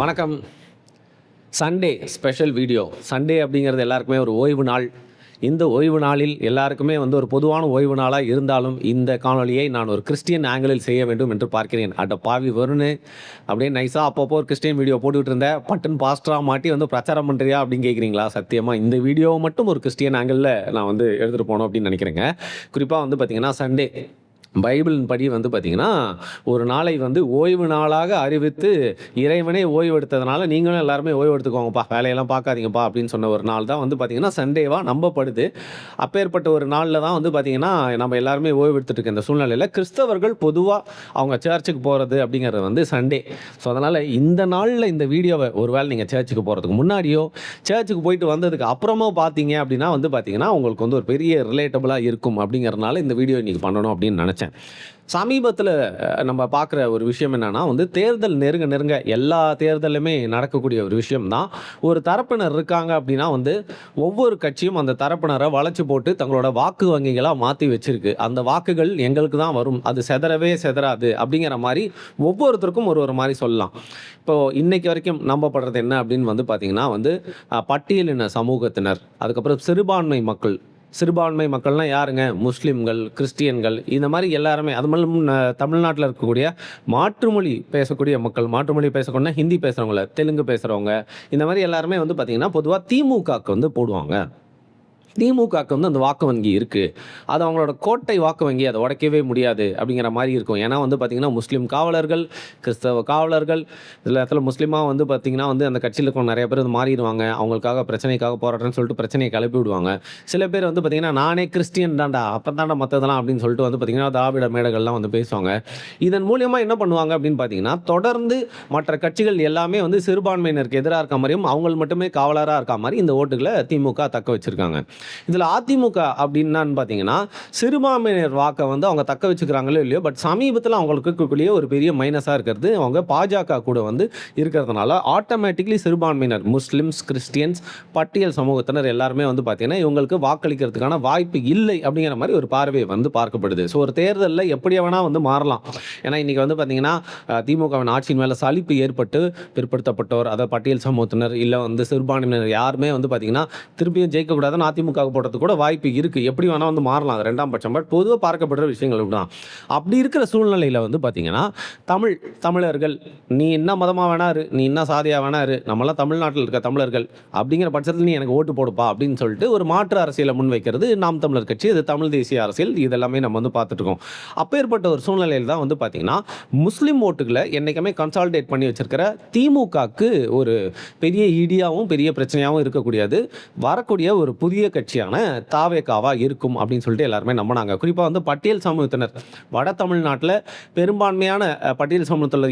வணக்கம். Sunday special video. Sunday அப்படிங்கிறது எல்லாருக்குமே ஒரு ஓய்வு நாள். இந்த ஓய்வு நாளில் எல்லாருக்குமே ஒரு பொதுவான ஓய்வு நாளாக இருந்தாலும் இந்த காணொலியை நான் ஒரு கிறிஸ்டியன் ஆங்கிளில் செய்ய வேண்டும் என்று பார்க்கிறேன். அட பாவி வருணு, அப்படியே நைஸாக அப்பப்போ ஒரு கிறிஸ்டியன் வீடியோ போட்டுக்கிட்டு இருந்தேன், பட்டன் பாஸ்டராக மாட்டி பிரச்சாரம் பண்ணுறியா அப்படின்னு கேட்குறீங்களா? சத்தியமாக இந்த வீடியோவை மட்டும் ஒரு கிறிஸ்டியன் ஆங்கிளில் நான் எடுத்துகிட்டு போனோம் அப்படின்னு நினைக்கிறேங்க. குறிப்பாக பார்த்தீங்கன்னா சண்டே பைபிளின் படி பார்த்திங்கன்னா ஒரு நாளை ஓய்வு நாளாக அறிவித்து இறைவனே ஓய்வு எடுத்ததுனால நீங்களும் எல்லாருமே ஓய்வு எடுத்துக்கோங்கப்பா, வேலையெல்லாம் பார்க்காதீங்கப்பா அப்படின்னு சொன்ன ஒரு நாள் தான் பார்த்திங்கன்னா சண்டேவாக நம்பப்படுது. அப்பேற்பட்ட ஒரு நாளில் தான் பார்த்திங்கன்னா நம்ம எல்லாருமே ஓய்வு எடுத்துகிட்டு இருக்க இந்த சூழ்நிலையில் கிறிஸ்தவர்கள் பொதுவாக அவங்க சர்ச்சுக்கு போகிறது அப்படிங்கிறது சண்டே. ஸோ அதனால் இந்த நாளில் இந்த வீடியோவை ஒருவேளை நீங்கள் சர்ச்சுக்கு போகிறதுக்கு முன்னாடியோ சர்ச்சுக்கு போயிட்டு வந்ததுக்கு அப்புறமா பார்த்தீங்க அப்படின்னா பார்த்திங்கன்னா உங்களுக்கு ஒரு பெரிய ரிலேட்டபுளாக இருக்கும் அப்படிங்கிறதுனால இந்த வீடியோ இன்றைக்கி பண்ணணும் அப்படின்னு நினச்சேன். சமீபத்தில் நம்ம பார்க்குற ஒரு விஷயம் என்னென்னா தேர்தல் நெருங்க எல்லா தேர்தலுமே நடக்கக்கூடிய ஒரு விஷயம்தான். ஒரு தரப்பினர் இருக்காங்க அப்படின்னா ஒவ்வொரு கட்சியும் அந்த தரப்பினரை வளைச்சு போட்டு தங்களோட வாக்கு வங்கிகளாக மாற்றி வச்சிருக்கு. அந்த வாக்குகள் எங்களுக்கு தான் வரும், அது செதறவே செதறாது அப்படிங்கிற மாதிரி ஒவ்வொருத்தருக்கும் ஒரு மாதிரி சொல்லலாம். இப்போது இன்றைக்கி வரைக்கும் நம்பப்படுறது என்ன அப்படின்னு பார்த்தீங்கன்னா பட்டியலின சமூகத்தினர், அதுக்கப்புறம் சிறுபான்மை மக்கள். சிறுபான்மை மக்கள்னால் யாருங்க? முஸ்லீம்கள், கிறிஸ்டியன்கள், இந்த மாதிரி எல்லாருமே. அது மாதிரி தமிழ்நாட்டில் இருக்கக்கூடிய மாற்றுமொழி பேசக்கூடிய மக்கள், மாற்றுமொழி பேசக்கூடிய ஹிந்தி பேசுகிறவங்கள, தெலுங்கு பேசுகிறவங்க, இந்த மாதிரி எல்லாருமே பார்த்திங்கன்னா பொதுவாக திமுகவுக்கு போடுவாங்க. திமுகவுக்கு அந்த வாக்கு வங்கி இருக்குது, அது அவங்களோட கோட்டை வாக்கு வங்கி, அதை உடைக்கவே முடியாது அப்படிங்கிற மாதிரி இருக்கும். ஏன்னா பார்த்திங்கன்னா முஸ்லீம் காவலர்கள், கிறிஸ்தவ காவலர்கள், இதில் இடத்துல முஸ்லீமாக பார்த்திங்கன்னா அந்த கட்சியில் இருக்க நிறைய பேர் மாறிடுவாங்க. அவங்களுக்காக பிரச்சனைக்காக போராட்டம்னு சொல்லிட்டு பிரச்சனையை கிளப்பி விடுவாங்க. சில பேர் பார்த்திங்கன்னா நானே கிறிஸ்டியன் தாண்டா, அப்போ தாண்டா மற்றதெல்லாம் அப்படின்னு சொல்லிட்டு பார்த்திங்கன்னா திராவிட மேடைகள்லாம் பேசுவாங்க. இதன் மூலியமாக என்ன பண்ணுவாங்க அப்படின்னு பார்த்தீங்கன்னா தொடர்ந்து மற்ற கட்சிகள் எல்லாமே சிறுபான்மையினருக்கு எதிராக இருக்க மாதிரியும் அவங்க மட்டுமே காவலராக இருக்க மாதிரி இந்த ஓட்டுகளை திமுக தக்க வச்சுருக்காங்க. இதில் அதிமுக அப்படின்னான்னு பார்த்தீங்கன்னா சிறுபான்மையினர் வாக்கை அவங்க தக்க வச்சுக்கிறாங்களோ இல்லையோ, பட் சமீபத்தில் அவங்களுக்கு இருக்கக்கூடிய ஒரு பெரிய மைனஸாக இருக்கிறது அவங்க பாஜக கூட இருக்கிறதுனால ஆட்டோமேட்டிக்லி சிறுபான்மையினர், முஸ்லிம்ஸ், கிறிஸ்டியன்ஸ், பட்டியல் சமூகத்தினர் எல்லாருமே பார்த்தீங்கன்னா இவங்களுக்கு வாக்களிக்கிறதுக்கான வாய்ப்பு இல்லை அப்படிங்கிற மாதிரி ஒரு பார்வை பார்க்கப்படுது. ஸோ ஒரு தேர்தலில் எப்படி வேணால் மாறலாம். ஏன்னா இன்றைக்கி பார்த்தீங்கன்னா திமுகவின் ஆட்சியின் மேலே சலிப்பு ஏற்பட்டு பிற்படுத்தப்பட்டோர், அதாவது பட்டியல் சமூகத்தினர் இல்லை சிறுபான்மையினர் யாருமே பார்த்தீங்கன்னா திருப்பியும் ஜெயிக்கக்கூடாதுன்னு அதிமுக போடுறது கூட வாய்ப்பு இருக்குது. எப்படி வேணால் மாறலாம், அது ரெண்டாம் பட்சம். பட் பொதுவாக பார்க்கப்படுற விஷயங்கள் தான். அப்படி இருக்கிற சூழ்நிலையில் பார்த்தீங்கன்னா தமிழர்கள், நீ என்ன மதமாக வேணாரு, நீ என்ன சாதியாக வேணாரு, நம்மளாம் தமிழ்நாட்டில் இருக்க தமிழர்கள் அப்படிங்கிற பட்சத்தில் நீ எனக்கு ஓட்டு போடுப்பா அப்படின்னு சொல்லிட்டு ஒரு மாற்று அரசியலை முன்வைக்கிறது நாம் தமிழர் கட்சி. இது தமிழ் தேசிய அரசியல். இதெல்லாமே நம்ம பார்த்துட்டு இருக்கோம். அப்பேற்பட்ட ஒரு சூழ்நிலையில் தான் பார்த்தீங்கன்னா முஸ்லீம் ஓட்டுகளை என்றைக்குமே கன்சாலிடேட் பண்ணி வச்சிருக்கிற திமுகவுக்கு ஒரு பெரிய இடியாகவும் பெரிய பிரச்சனையாகவும் இருக்கக்கூடியது வரக்கூடிய ஒரு புதிய கட்சியான தாவேகாவா இருக்கும் அப்படின்னு சொல்லிட்டு எல்லாருமே நம்பினாங்க. குறிப்பாக பட்டியல் சமூகத்தினர், வட தமிழ்நாட்டில் பெரும்பான்மையான பட்டியல் சமூகத்தில்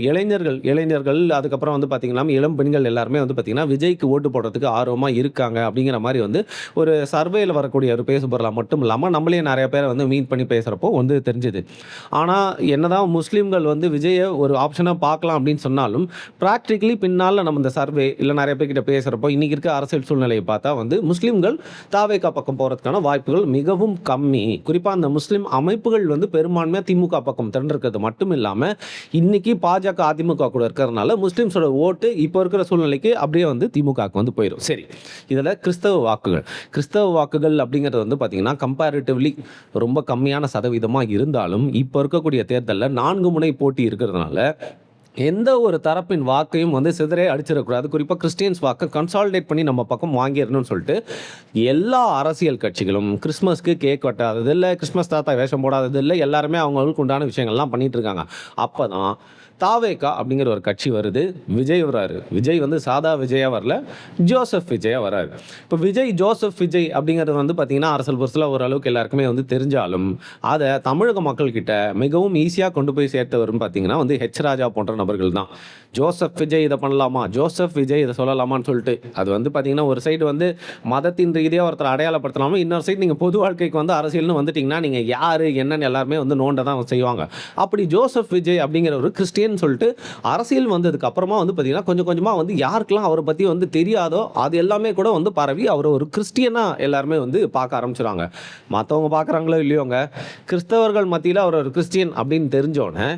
இளைஞர்கள் அதுக்கப்புறம் பார்த்தீங்கன்னா இளம் பெண்கள் எல்லாருமே பார்த்தீங்கன்னா விஜய்க்கு ஓட்டு போடுறதுக்கு ஆர்வமாக இருக்காங்க அப்படிங்கிற மாதிரி ஒரு சர்வேயில் வரக்கூடிய ஒரு பேசுபொருளாக மட்டும் இல்லாமல் நம்மளே நிறைய பேரை மீட் பண்ணி பேசுகிறப்போ தெரிஞ்சுது. ஆனால் என்னதான் முஸ்லீம்கள் விஜயை ஒரு ஆப்ஷனாக பார்க்கலாம் அப்படின்னு சொன்னாலும் ப்ராக்டிக்கலி பின்னால் நம்ம இந்த சர்வே இல்லை நிறைய பேர்கிட்ட பேசுகிறப்போ இன்றைக்கி இருக்க அரசியல் சூழ்நிலையை பார்த்தா முஸ்லீம்கள் தாவேகா பக்கம் போகிறதுக்கான வாய்ப்புகள் மிகவும் கம்மி. குறிப்பாக அந்த முஸ்லீம் அமைப்புகள் பெரும்பான்மையாக திமுக பக்கம் திரண்டிருக்கிறது மட்டும் இல்லாமல் இன்றைக்கி பாஜக அதிமுக கூட இருக்கிறதுனால முஸ்லீம்ஸோட ஓட்டு இப்போ இருக்கிற சூழ்நிலைக்கு அப்படியே திமுகவுக்கு போயிடும். சரி, இதில் கிறிஸ்தவ வாக்குகள் அப்படிங்கிறது பார்த்திங்கன்னா கம்பேரிட்டிவ்லி ரொம்ப கம்மியான சதவீதமாக இருந்தாலும் இப்போ இருக்கக்கூடிய தேர்தலில் 4 முனை போட்டி இருக்கிறதுனால எந்த ஒரு தரப்பின் வாக்கையும் சிதறே அடிச்சிடக்கூடாது. குறிப்பாக கிறிஸ்டியன்ஸ் வாக்கை கன்சாலிடேட் பண்ணி நம்ம பக்கம் வாங்கிடணும்னு சொல்லிட்டு எல்லா அரசியல் கட்சிகளும் கிறிஸ்மஸ்க்கு கேக் வெட்டாதது இல்லை, கிறிஸ்மஸ் தாத்தா வேஷம் போடாதது இல்லை, எல்லாருமே அவங்களுக்கு உண்டான விஷயங்கள்லாம் பண்ணிகிட்டு இருக்காங்க. அப்போ தான் தாவேகா அப்படிங்கிற ஒரு கட்சி வருது. விஜய் வராரு. விஜய் சாதா விஜயா வரல, ஜோசப் விஜயா வராரு. இப்போ ஜோசப் விஜய் அப்படிங்கிறது பார்த்திங்கன்னா அரசியல் புரட்சியில் ஓரளவுக்கு எல்லாருக்குமே தெரிஞ்சாலும் அதை தமிழக மக்கள்கிட்ட மிகவும் ஈஸியாக கொண்டு போய் சேர்த்தவரும் பார்த்திங்கன்னா ஹெச் ராஜா போன்ற நபர்கள் தான். ஜோசப் விஜய் இதை பண்ணலாமா, ஜோசப் விஜய் இதை சொல்லலாமான்னு சொல்லிட்டு அது பார்த்திங்கன்னா ஒரு சைடு மதத்தின் ரீதியாக ஒருத்தர் அடையாளப்படுத்தலாமா, இன்னொரு சைடு நீங்கள் பொது வாழ்க்கைக்கு அரசியல்னு வந்துட்டிங்கன்னா நீங்கள் யார் என்னன்னு எல்லாருமே நோண்ட தான் செய்வாங்க. அப்படி ஜோசப் விஜய் அப்படிங்கிற ஒரு கிறிஸ்டியன் சொல்லிட்டு அரசியல் வந்ததுக்கு அப்புறமா பார்த்தீங்கன்னா கொஞ்சம் கொஞ்சமாக யாருக்கெல்லாம் அவரை பற்றி தெரியாதோ அது எல்லாமே கூட பரவி அவர் ஒரு கிறிஸ்டியனாக எல்லாருமே பார்க்க ஆரம்பிச்சுறாங்க. மற்றவங்க பார்க்குறாங்களோ இல்லையோங்க, கிறிஸ்தவர்கள் மத்தியில் அவர் ஒரு கிறிஸ்டியன் அப்படின்னு தெரிஞ்சோன்னே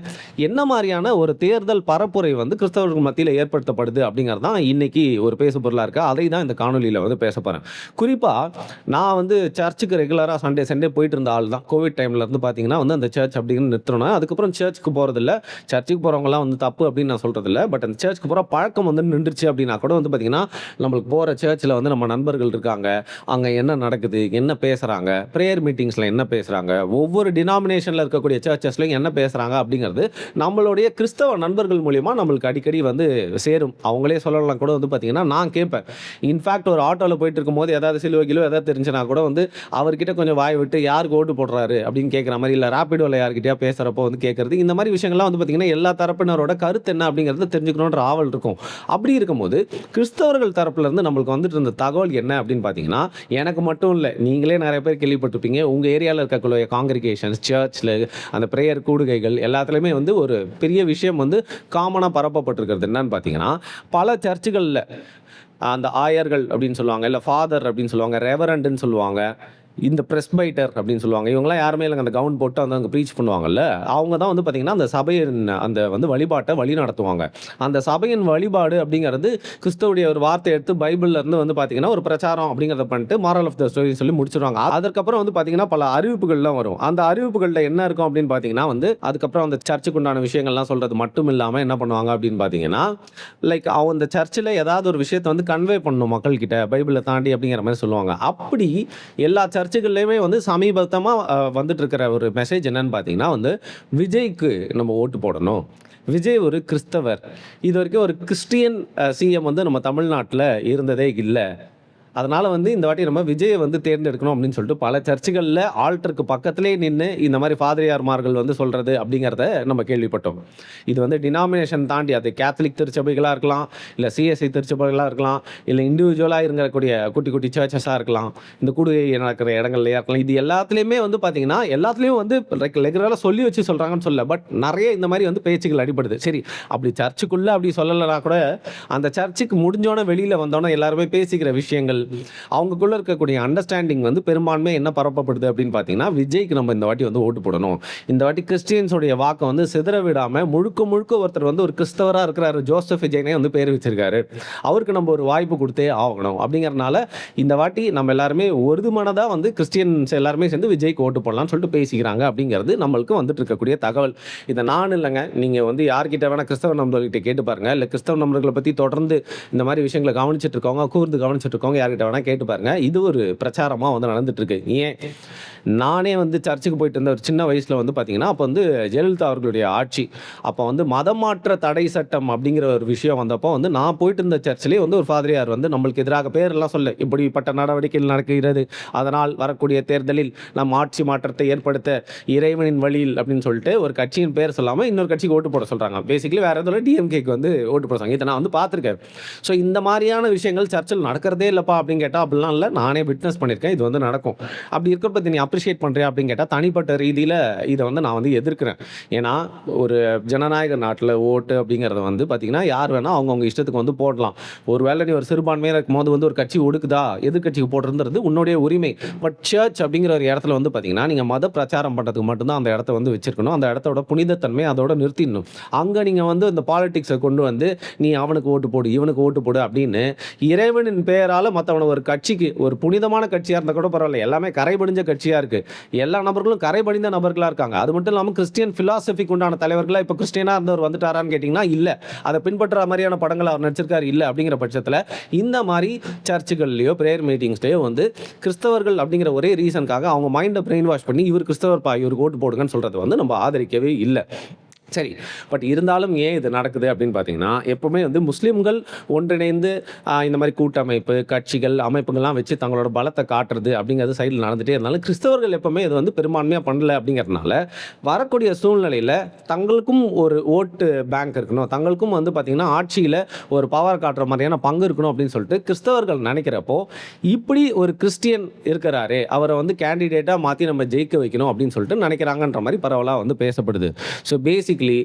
என்ன மாதிரியான ஒரு தேர்தல் தேர்தல் பரப்புரை வந்து கிறிஸ்தவர்கள் மத்தியில் ஏற்படுத்தப்படுது அப்படிங்கிறது தான் இன்னைக்கு ஒரு பேசு பொருளாக இருக்குது. அதை தான் இந்த காணொலியில் வந்து பேச போகிறேன். குறிப்பாக நான் வந்து சர்ச்சுக்கு ரெகுலராக சண்டே போயிட்டு இருந்த ஆள் தான். கோவிட் டைமில் இருந்து பார்த்தீங்கன்னா வந்து அந்த சர்ச் அப்படின்னு நிறுத்தணும். அதுக்கப்புறம் சர்ச்சுக்கு போகிறதில்ல. சர்ச்சுக்கு போகிறவங்களாம் வந்து தப்பு அப்படின்னு நான் சொல்கிறதில்ல. பட் அந்த சர்ச்சுக்கு போகிற பழக்கம் வந்து நின்றுச்சு அப்படின்னா கூட வந்து பார்த்திங்கன்னா நம்மளுக்கு போகிற சர்ச்சில் வந்து நம்ம நண்பர்கள் இருக்காங்க, அங்கே என்ன நடக்குது, என்ன பேசுகிறாங்க, ப்ரேயர் மீட்டிங்ஸில் என்ன பேசுகிறாங்க, ஒவ்வொரு டினாமினேஷனில் இருக்கக்கூடிய சர்ச்சஸ்லையும் என்ன பேசுகிறாங்க அப்படிங்கிறது நம்மளுடைய கிறிஸ்தவ நண்பர்கள் மூலிமா நம்மளுக்கு அடிக்கடி வந்து சேரும். அவங்களே சொல்லலாம் கூட வந்து பார்த்திங்கன்னா நான் கேட்பேன். இன்ஃபேக்ட் ஒரு ஆட்டோவில் போயிட்டு இருக்கும்போது ஏதாவது சிலுவை கிலோ எதாவது தெரிஞ்சுனா கூட வந்து அவர்கிட்ட கொஞ்சம் வாய் விட்டு யாருக்கு ஓட்டு போடுறாரு அப்படின்னு கேட்குற மாதிரி, இல்லை ரேப்பிடோவில் யார்கிட்டயா பேசுகிறப்போ வந்து கேட்குறது, இந்த மாதிரி விஷயங்கள்லாம் வந்து பார்த்திங்கன்னா எல்லா தரப்பினரோட கருத்து என்ன அப்படிங்கிறது தெரிஞ்சுக்கணுன்ற ஆவல் இருக்கும். அப்படி இருக்கும்போது கிறிஸ்தவர்கள் தரப்புலேருந்து நம்மளுக்கு வந்துட்டு இருந்த தகவல் என்ன அப்படின்னு பார்த்தீங்கன்னா, எனக்கு மட்டும் இல்லை, நீங்களே நிறைய பேர் கேள்விப்பட்டிருப்பீங்க, உங்கள் ஏரியாவில் இருக்கக்கூடிய காங்கிரிகேஷன்ஸ், சர்ச்சில் அந்த ப்ரேயர் கூடுகைகள் எல்லாத்துலேயுமே வந்து ஒரு பெரிய விஷயம் வந்து காமனாக பரப்பப்பட்டிருக்கிறது என்னன்னு பார்த்தீங்கன்னா, பல சர்ச்சுகளில் அந்த ஆயர்கள் அப்படின்னு சொல்லுவாங்க, இல்லை ஃபாதர் அப்படின்னு சொல்லுவாங்க, ரெவரண்டுன்னு சொல்லுவாங்க, இந்த ப்ரெஸ்பைட்டர் அப்படின்னு சொல்லுவாங்க, இவங்களாம் யாருமே இல்லைங்க, அந்த கவுன் போட்டு வந்து அங்கே ப்ரீச் பண்ணுவாங்கல்ல, அவங்க தான் வந்து பார்த்திங்கன்னா அந்த சபையின் அந்த வந்து வழிபாட்டை வழி நடத்துவாங்க. அந்த சபையின் வழிபாடு அப்படிங்கிறது கிறிஸ்துவுடைய ஒரு வார்த்தை எடுத்து பைபிள்லேருந்து வந்து பார்த்திங்கன்னா ஒரு பிரச்சாரம் அப்படிங்கிறத பண்ணிட்டு மாரல் ஆஃப் த ஸ்டோரி சொல்லி முடிச்சிடுவாங்க. அதுக்கப்புறம் வந்து பார்த்திங்கன்னா பல அறிவிப்புகள்லாம் வரும். அந்த அறிவிப்புகளில் என்ன இருக்கும் அப்படின்னு பார்த்தீங்கன்னா வந்து அதுக்கப்புறம் அந்த சர்ச்சுக்கு உண்டான விஷயங்கள்லாம் சொல்கிறது மட்டும் இல்லாமல் என்ன பண்ணுவாங்க அப்படின்னு பார்த்தீங்கன்னா, லைக் அந்த சர்ச்சில் ஏதாவது ஒரு விஷயத்தை வந்து கன்வே பண்ணணும் மக்கள்கிட்ட பைபிளை தாண்டி அப்படிங்கிற மாதிரி சொல்லுவாங்க. அப்படி எல்லா சர்ச்சுகள்லையுமே வந்து சமீபத்தமாக வந்துட்டு இருக்கிற ஒரு மெசேஜ் என்னன்னு பார்த்தீங்கன்னா வந்து, விஜய்க்கு நம்ம ஓட்டு போடணும், விஜய் ஒரு கிறிஸ்தவர், இது வரைக்கும் ஒரு கிறிஸ்டியன் சிஎம் வந்து நம்ம தமிழ்நாட்டில் இருந்ததே இல்லை, அதனால் வந்து இந்த வாட்டி நம்ம விஜயை வந்து தேர்ந்தெடுக்கணும் அப்படின்னு சொல்லிட்டு பல சர்ச்சுகளில் ஆல்டருக்கு பக்கத்திலே நின்று இந்த மாதிரி ஃபாதரியார்மார்கள் வந்து சொல்கிறது அப்படிங்கிறத நம்ம கேள்விப்பட்டோம். இது வந்து டினாமினேஷன் தாண்டி அது கேத்தலிக் திருச்சபைகளாக இருக்கலாம், இல்லை சிஎஸ்ஐ திருச்சபைகளாக இருக்கலாம், இல்லை இண்டிவிஜுவலாக இருக்கக்கூடிய குட்டி குட்டி சர்ச்சஸாக இருக்கலாம், இந்த கூடுகை நடக்கிற இடங்கள்லையாக இருக்கலாம். இது எல்லாத்துலேயுமே வந்து பார்த்திங்கன்னா எல்லாத்துலேயும் வந்து ரெகுலராக சொல்லி வச்சு சொல்கிறாங்கன்னு சொல்ல, பட் நிறைய இந்த மாதிரி வந்து பேச்சுகள் அடிபடுது. சரி, அப்படி சர்ச்சுக்குள்ளே அப்படி சொல்லலைனா கூட அந்த சர்ச்சுக்கு முடிஞ்சோன்னே வெளியில் வந்தோன்னே எல்லாருமே பேசிக்கிற விஷயங்கள், அவங்களுக்குள்ள இருக்கக்கூடிய அண்டர்ஸ்டாண்டிங் வந்து பெரும்பான்மை என்ன பரப்பப்படுது அப்படின்னு பார்த்தீங்கன்னா, விஜய்க்கு நம்ம இந்த வாட்டி வந்து ஓட்டு போடணும், இந்த வாட்டி கிறிஸ்டியன்ஸோடைய வாக்கை வந்து சிதற விடாமல் முழுக்க ஒருத்தர் வந்து ஒரு கிறிஸ்தவராக இருக்கிறாரு, ஜோசப் விஜய்னே வந்து பேர் வச்சிருக்காரு, அவருக்கு நம்ம ஒரு வாய்ப்பு கொடுத்தே ஆகணும் அப்படிங்கிறனால இந்த வாட்டி நம்ம எல்லாருமே ஒரு மனதாக வந்து கிறிஸ்டியன்ஸ் எல்லாருமே சேர்ந்து விஜய்க்கு ஓட்டு போடலாம்னு சொல்லிட்டு பேசிக்கிறாங்க அப்படிங்கிறது நம்மளுக்கு வந்துட்டு இருக்கக்கூடிய தகவல். இதை நான் இல்லைங்க, நீங்கள் வந்து யார்கிட்ட வேணால் கிறிஸ்தவ நண்பர்கள்கிட்ட கேட்டு பாருங்க, இல்லை கிறிஸ்தவ நண்பர்களை பற்றி தொடர்ந்து இந்த மாதிரி விஷயங்களை கவனிச்சுட்டு இருக்கவங்க, கூர்ந்து கவனிச்சுட்டு இருக்கவங்க யார்கிட்ட வேணால் கேட்டு பாருங்க. இது ஒரு பிரச்சாரமாக வந்து நடந்துட்டு இருக்கு. ஏன் நானே வந்து சர்ச்சுக்கு போயிட்டு இருந்த ஒரு சின்ன வயசில் வந்து பார்த்தீங்கன்னா, அப்போ வந்து ஜெயலலிதா அவர்களுடைய ஆட்சி, அப்போ வந்து மதமாற்ற தடை சட்டம் அப்படிங்கிற ஒரு விஷயம் வந்தப்போ வந்து நான் போயிட்டு இருந்த சர்ச்சிலே வந்து ஒரு ஃபாதரியார் வந்து நம்மளுக்கு எதிராக பேரெல்லாம் சொல்ல, இப்படிப்பட்ட நடவடிக்கைகள் நடக்கிறது, அதனால் வரக்கூடிய தேர்தலில் நம் ஆட்சி மாற்றத்தை ஏற்படுத்த இறைவனின் வழியில் அப்படின்னு சொல்லிட்டு ஒரு கட்சியின் பேர் சொல்லாமல் இன்னொரு கட்சிக்கு ஓட்டு போட சொல்கிறாங்க. பேசிக்கலி வேறு எதுவும் டிஎம்கேக்கு வந்து ஓட்டு போடுறாங்க. இதை நான் வந்து பார்த்துருக்கேன். ஸோ இந்த மாதிரியான விஷயங்கள் சர்ச்சில் நடக்கிறதே இல்லைப்பா அப்படின்னு கேட்டால் அப்படிலாம் இல்லை, நானே விட்னஸ் பண்ணியிருக்கேன், இது வந்து நடக்கும். அப்படி இருக்கிறப்ப நீ அப்ரிஷியேட் பண்ணுறியா அப்படின்னு கேட்டால் தனிப்பட்ட ரீதியில் இதை வந்து நான் வந்து எதிர்க்கிறேன். ஏன்னா ஒரு ஜனநாயக நாட்டில் ஓட்டு அப்படிங்கிறத வந்து பார்த்திங்கன்னா யார் வேணால் அவங்கவுங்க இஷ்டத்துக்கு வந்து போடலாம். ஒரு வேளை நீ ஒரு சிறுபான்மையாக இருக்கும்போது வந்து ஒரு கட்சி ஒடுக்குதா, எதிர்கட்சிக்கு போடுறது உன்னுடைய உரிமை. பட் சர்ச் அப்படிங்கிற ஒரு இடத்துல வந்து பார்த்திங்கன்னா நீங்கள் மத பிரச்சாரம் பண்ணுறதுக்கு மட்டும்தான் அந்த இடத்த வந்து வச்சிருக்கணும். அந்த இடத்தோட புனிதத்தன்மை அதோட நிறுத்திடணும். அங்கே நீங்கள் வந்து இந்த பாலிடிக்ஸை கொண்டு வந்து நீ அவனுக்கு ஓட்டு போடு, இவனுக்கு ஓட்டு போடு அப்படின்னு இறைவனின் பெயரால் மற்றவனை ஒரு கட்சிக்கு, ஒரு புனிதமான கட்சியாக இருந்தால் கூட பரவாயில்ல, எல்லாமே கரைபடிஞ்ச கட்சியாக இருக்குது, எல்லா நபர்களும் கரைபடிந்த நபர்களாக இருக்காங்க. அது மட்டும் இல்லாமல் கிறிஸ்டியன் ஃபிலாசபிக்கு உண்டான தலைவர்களாக இப்போ கிறிஸ்டியனாக இருந்தவர் வந்துட்டாரான்னு கேட்டிங்கன்னா இல்லை, அதை பின்பற்றுற மாதிரியான படங்கள் அவர் நடிச்சிருக்காரு இல்லை. அப்படிங்கிற பட்சத்தில் இந்த மாதிரி சர்ச்சுகள்லையோ ப்ரேயர் மீட்டிங்ஸ்லையோ வந்து கிறிஸ்தவர்கள் அப்படிங்கிற ஒரே ரீசனுக்காக அவங்க மைண்டை பிரெயின் வாஷ் பண்ணி இவர் கிறிஸ்தவர் பா, இவருக்கு ஓட்டு போடுங்கன்னு சொல்கிறது வந்து நம்ம ஆதரிக்கவே இல்லை. சரி, பட் இருந்தாலும் ஏன் இது நடக்குது அப்படின்னு பார்த்தீங்கன்னா, எப்போவுமே வந்து முஸ்லீம்கள் ஒன்றிணைந்து இந்த மாதிரி கூட்டமைப்பு, கட்சிகள், அமைப்புகள்லாம் வச்சு தங்களோட பலத்தை காட்டுறது அப்படிங்கிறது சைடில் நடந்துகிட்டே இருந்தாலும் கிறிஸ்தவர்கள் எப்போவுமே இது வந்து பெரும்பான்மையாக பண்ணல. அப்படிங்கிறதுனால வரக்கூடிய சூழ்நிலையில் தங்களுக்கும் ஒரு ஓட்டு பேங்க் இருக்கணும், தங்களுக்கும் வந்து பார்த்திங்கன்னா ஆட்சியில் ஒரு பவர் காட்டுற மாதிரியான பங்கு இருக்கணும் அப்படின்னு சொல்லிட்டு கிறிஸ்தவர்கள் நினைக்கிறப்போ, இப்படி ஒரு கிறிஸ்டியன் இருக்கிறாரே அவரை வந்து கேண்டிடேட்டாக மாற்றி நம்ம ஜெயிக்க வைக்கணும் அப்படின்னு சொல்லிட்டு நினைக்கிறாங்கன்ற மாதிரி பரவலாக வந்து பேசப்படுது. So basically basically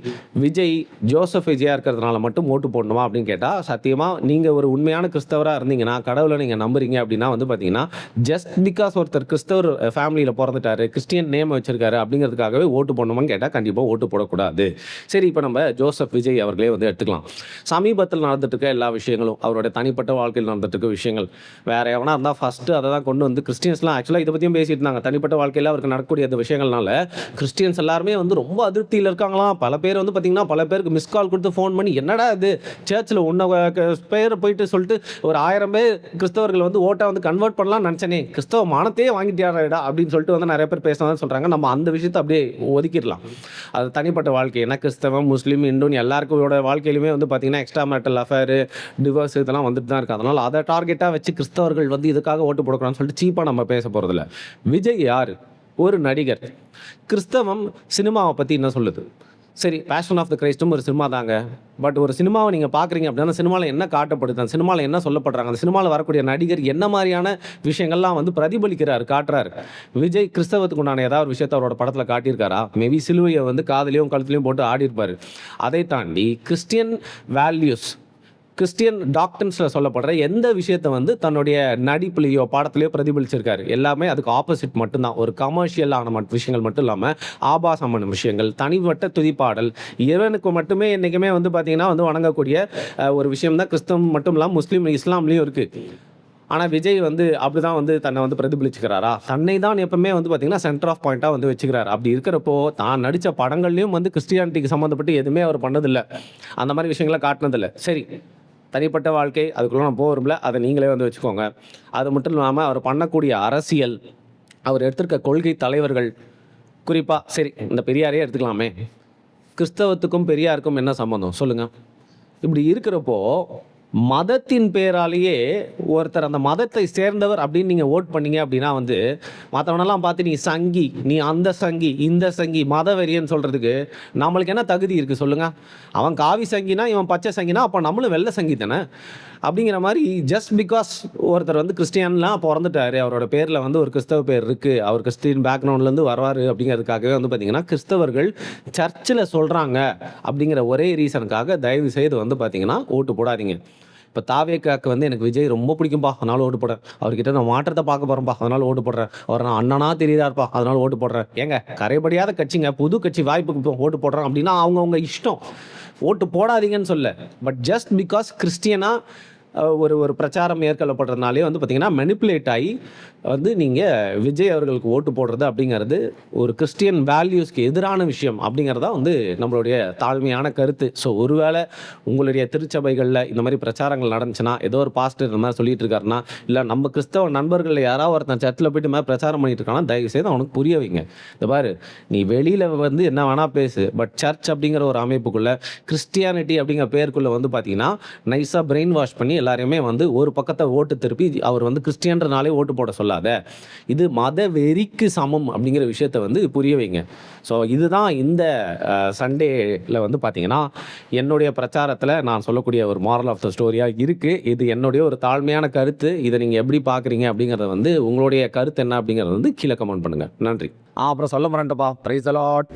Vijay Joseph Vijaya இருக்கிறதுனால மட்டும் ஓட்டு போடணுமா அப்படின்னு கேட்டால், சத்தியமாக நீங்கள் ஒரு உண்மையான கிறிஸ்தவராக இருந்தீங்கன்னா, கடவுளை நீங்கள் நம்புறீங்க அப்படின்னா வந்து பார்த்தீங்கன்னா, ஜஸ்ட் பிகாஸ் ஒருத்தர் கிறிஸ்தவர் ஃபேமிலியில் பிறந்துட்டாரு, கிறிஸ்டியன் நேம் வச்சிருக்காரு அப்படிங்கிறதுக்காகவே ஓட்டு போடணுமான்னு கேட்டால் கண்டிப்பாக ஓட்டு போடக்கூடாது. சரி, இப்போ நம்ம ஜோசப் விஜய் அவர்களே வந்து எடுத்துக்கலாம். சமீபத்தில் நடந்துட்டு இருக்க எல்லா விஷயங்களும், அவருடைய தனிப்பட்ட வாழ்க்கையில் நடந்துட்டு இருக்க விஷயங்கள், வேற எவனா இருந்தால் ஃபஸ்ட்டு அதை தான் கொண்டு வந்து கிறிஸ்டியன்ஸ்லாம் ஆக்சுவலாக இதை பற்றியும் பேசிட்டு இருந்தாங்க. தனிப்பட்ட வாழ்க்கையில் அவருக்கு நடக்கக்கூடிய அந்த விஷயங்கள்னால கிறிஸ்டியன்ஸ் எல்லாருமே வந்து ரொம்ப அதிருப்தியில் இருக்காங்களாம். பல பேர் வந்து பார்த்தீங்கன்னா, பல பேருக்கு மிஸ் கால் கொடுத்து ஃபோன் பண்ணி, என்னடா இது சர்ச்சில் உன்னை பேரை போயிட்டு சொல்லிட்டு ஒரு 1000 பேர் கிறிஸ்தவர்கள் வந்து ஓட்டை வந்து கன்வெர்ட் பண்ணலாம்னு நினச்சனே, கிறிஸ்தவ மானத்தையே வாங்கிட்டியாடா அப்படின்னு சொல்லிட்டு வந்து நிறைய பேர் பேசினதான் சொல்கிறாங்க. நம்ம அந்த விஷயத்தை அப்படியே ஒதுக்கிடலாம். அது தனிப்பட்ட வாழ்க்கை. ஏன்னா கிறிஸ்தவம், முஸ்லீம், இந்துன்னு எல்லாருக்கோட வாழ்க்கையிலுமே வந்து பார்த்தீங்கன்னா எக்ஸ்ட்ரா மேரிட்டல் அஃபேர், டிவோர்ஸ் இதெல்லாம் வந்துட்டு தான் இருக்குது. அதனால் அதை டார்கெட்டாக வச்சு கிறிஸ்தவர்கள் வந்து இதுக்காக ஓட்டு போடக்கூடாதுன்னு சொல்லிட்டு சீப்பாக நம்ம பேச போகிறதில்ல. விஜய் யார்? ஒரு நடிகர். கிறிஸ்தவம் சினிமாவை பற்றி என்ன சொல்லுது? சரி, பேஷன் ஆஃப் த கிரைஸ்டும் ஒரு சினிமா தாங்க. பட் ஒரு சினிமாவை நீங்கள் பார்க்குறீங்க அப்படின்னா, சினிமாவில் என்ன காட்டப்படுது, அந்த சினிமாவில் என்ன சொல்லப்படுறாங்க, அந்த சினிமாவில் வரக்கூடிய நடிகர் என்ன மாதிரியான விஷயங்கள்லாம் வந்து பிரதிபலிக்கிறார், காட்டுறாரு. விஜய் கிறிஸ்தவத்துக்கு உண்டான ஏதாவது ஒரு விஷயத்தை அவரோட படத்தில் காட்டியிருக்காரா? மேபி சிலுவையை வந்து காதலையும் கழுத்துலையும் போட்டு ஆடிருப்பார். அதை தாண்டி கிறிஸ்டியன் வேல்யூஸ், கிறிஸ்டியன் டாக்டர்ஸில் சொல்லப்படுற எந்த விஷயத்தை வந்து தன்னுடைய நடிப்புலையோ படத்துலையோ பிரதிபலிச்சிருக்காரு? எல்லாமே அதுக்கு ஆப்போசிட் மட்டும்தான். ஒரு கமர்ஷியலான விஷயங்கள் மட்டும் இல்லாமல் ஆபாசமான விஷயங்கள், தனிப்பட்ட துதிப்பாடல், இறைவனுக்கு மட்டுமே என்றைக்குமே வந்து பார்த்திங்கன்னா வந்து வணங்கக்கூடிய ஒரு விஷயம் தான் கிறிஸ்தவம் மட்டும் இல்லாமல் முஸ்லீம், இஸ்லாம்லேயும் இருக்குது. ஆனால் விஜய் வந்து அப்படி தான் வந்து தன்னை வந்து பிரதிபலிச்சுக்கிறாரா? தன்னை தான் எப்பவுமே வந்து பார்த்திங்கன்னா சென்டர் ஆஃப் பாயிண்ட்டாக வந்து வச்சுக்கிறார். அப்படி இருக்கிறப்போ தான் நடித்த படங்கள்லையும் வந்து கிறிஸ்டியானிட்டிக்கு சம்மந்தப்பட்டு எதுவுமே அவர் பண்ணதில்லை, அந்த மாதிரி விஷயங்களை காட்டினதில்லை. சரி, தனிப்பட்ட வாழ்க்கை அதுக்குள்ளே நான் போகிறோம்ல, அதை நீங்களே வந்து வச்சுக்கோங்க. அது மட்டும் இல்லாமல் அவர் பண்ணக்கூடிய அரசியல், அவர் எடுத்திருக்க கொள்கை தலைவர்கள், குறிப்பாக சரி இந்த பெரியாரே எடுத்துக்கலாமே. கிறிஸ்தவத்துக்கும் பெரியாருக்கும் என்ன சம்மந்தம் சொல்லுங்கள்? இப்படி இருக்கிறப்போ மதத்தின் பேராலேயே ஒருத்தர் அந்த மதத்தை சேர்ந்தவர் அப்படின்னு நீங்கள் ஓட் பண்ணீங்க அப்படின்னா வந்து மற்றவனெல்லாம் பார்த்து நீ சங்கி, நீ அந்த சங்கி, இந்த சங்கி, மத வெறியன்னு சொல்கிறதுக்கு நம்மளுக்கு என்ன தகுதி இருக்குது சொல்லுங்கள்? அவன் காவி சங்கினா, இவன் பச்சை சங்கினா, அப்போ நம்மளும் வெள்ளை சங்கி தானே. அப்படிங்கிற மாதிரி ஜஸ்ட் பிகாஸ் ஒருத்தர் வந்து கிறிஸ்டியன்லாம் பிறந்துட்டாரு, அவரோட பேரில் வந்து ஒரு கிறிஸ்தவ பேர் இருக்குது, அவர் கிறிஸ்டின் பேக்ரவுண்ட்லேருந்து வருவார் அப்படிங்கிறதுக்காகவே வந்து பார்த்திங்கன்னா கிறிஸ்தவர்கள் சர்ச்சில் சொல்கிறாங்க அப்படிங்கிற ஒரே ரீசனுக்காக தயவு செய்து வந்து பார்த்திங்கன்னா ஓட்டு போடாதீங்க. இப்போ தாவேக்காக்கு வந்து எனக்கு விஜய் ரொம்ப பிடிக்கும்பா, அதனால் ஓட்டு போடுறேன். அவர்கிட்ட நான் மாற்றத்தை பார்க்க போகிறேன்ப்பா, அதனால் ஓட்டு போடுறேன். அவர் நான் அண்ணனா தெரியுதாருப்பா, அதனால் ஓட்டு போடுறேன். ஏங்க கரைபடியாத கட்சிங்க, புது கட்சி வாய்ப்புக்கு ஓட்டு போடுறோம் அப்படின்னா அவங்கவுங்க இஷ்டம். ஓட்டு போடாதீங்கன்னு சொல்ல. பட் ஜஸ்ட் பிகாஸ் கிறிஸ்டியனாக ஒரு பிரச்சாரம் மேற்கொள்ளப்படுறதுனாலே வந்து பார்த்திங்கன்னா மெனிப்புலேட் ஆகி வந்து நீங்கள் விஜய் அவர்களுக்கு ஓட்டு போடுறது அப்படிங்கிறது ஒரு கிறிஸ்டியன் வேல்யூஸ்க்கு எதிரான விஷயம் அப்படிங்கிறதா வந்து நம்மளுடைய தாழ்மையான கருத்து. ஸோ ஒருவேளை உங்களுடைய திருச்சபைகளில் இந்த மாதிரி பிரச்சாரங்கள் நடந்துச்சுன்னா, ஏதோ ஒரு பாஸ்டர் இந்த மாதிரி சொல்லிட்டு இருக்காருன்னா, இல்லை நம்ம கிறிஸ்தவ நண்பர்களில் யாராவது ஒருத்தன் சர்ச்சில் போய்ட்டு மாதிரி பிரச்சாரம் பண்ணிட்டு இருக்கானா, தயவுசெய்து அவனுக்கு புரிய வைங்க. இந்த பாரு, நீ வெளியில் வந்து என்ன வேணால் பேசு, பட் சர்ச் அப்படிங்கிற ஒரு அமைப்புக்குள்ளே, கிறிஸ்டியானிட்டி அப்படிங்கிற பேருக்குள்ளே வந்து பார்த்திங்கன்னா நைஸாக பிரெயின் வாஷ் பண்ணி எல்லாரையுமே வந்து ஒரு பக்கத்தை ஓட்டு திருப்பி அவர் வந்து கிறிஸ்டியன்றனாலே ஓட்டு போட சொல்லாத. இது மத வெறிக்கு சமம் அப்படிங்கிற விஷயத்தை வந்து புரிய வைங்க. ஸோ இதுதான் இந்த சண்டேல வந்து பார்த்தீங்கன்னா என்னுடைய பிரச்சாரத்தில் நான் சொல்லக்கூடிய ஒரு மாரல் ஆஃப் த ஸ்டோரியாக இருக்குது. இது என்னுடைய ஒரு தாழ்மையான கருத்து. இதை நீங்கள் எப்படி பார்க்குறீங்க அப்படிங்கிறத வந்து உங்களுடைய கருத்து என்ன அப்படிங்கிறத வந்து கீழே கமெண்ட் பண்ணுங்கள். நன்றி. அப்புறம் சொல்ல மறந்துட்டப்பா, பிரைஸ் தி லார்ட்.